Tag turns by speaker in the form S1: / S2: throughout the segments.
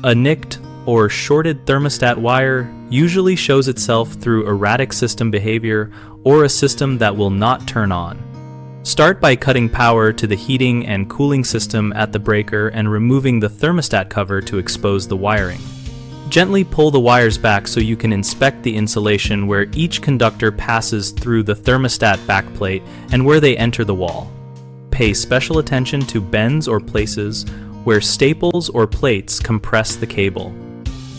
S1: A nicked or shorted thermostat wire usually shows itself through erratic system behavior or a system that will not turn on. Start by cutting power to the heating and cooling system at the breaker and removing the thermostat cover to expose the wiring. Gently pull the wires back so you can inspect the insulation where each conductor passes through the thermostat backplate and where they enter the wall. Pay special attention to bends or places where staples or plates compress the cable.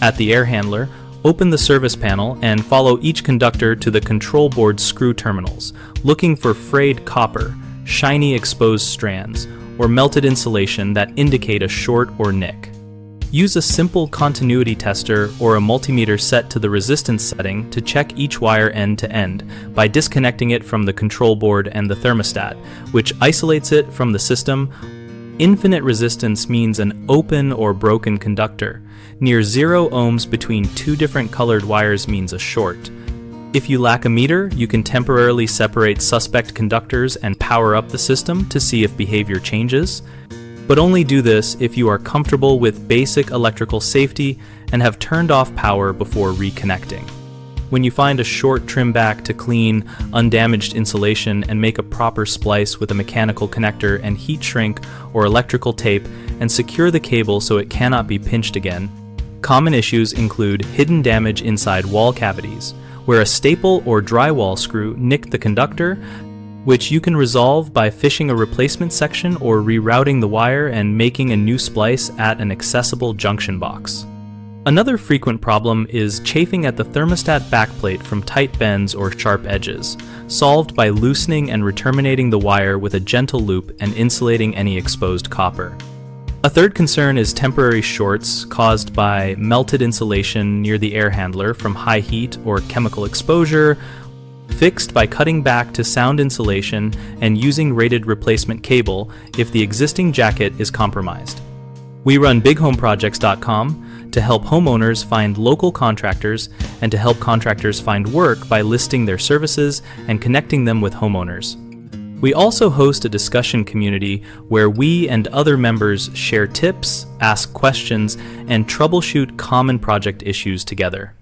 S1: At the air handler, open the service panel and follow each conductor to the control board screw terminals, looking for frayed copper, shiny exposed strands, or melted insulation that indicate a short or nick. Use a simple continuity tester or a multimeter set to the resistance setting to check each wire end to end by disconnecting it from the control board and the thermostat, which isolates it from the system. Infinite resistance means an open or broken conductor. Near 0 ohms between two different colored wires means a short. If you lack a meter, you can temporarily separate suspect conductors and power up the system to see if behavior changes. But only do this if you are comfortable with basic electrical safety and have turned off power before reconnecting. When you find a short, trim back to clean undamaged insulation and make a proper splice with a mechanical connector and heat shrink or electrical tape and secure the cable so it cannot be pinched again. Common issues include hidden damage inside wall cavities, where a staple or drywall screw nicked the conductor, which you can resolve by fishing a replacement section or rerouting the wire and making a new splice at an accessible junction box. Another frequent problem is chafing at the thermostat backplate from tight bends or sharp edges, solved by loosening and reterminating the wire with a gentle loop and insulating any exposed copper. A third concern is temporary shorts caused by melted insulation near the air handler from high heat or chemical exposure, fixed by cutting back to sound insulation and using rated replacement cable if the existing jacket is compromised. We run bighomeprojects.com to help homeowners find local contractors and to help contractors find work by listing their services and connecting them with homeowners. We also host a discussion community where we and other members share tips, ask questions, and troubleshoot common project issues together.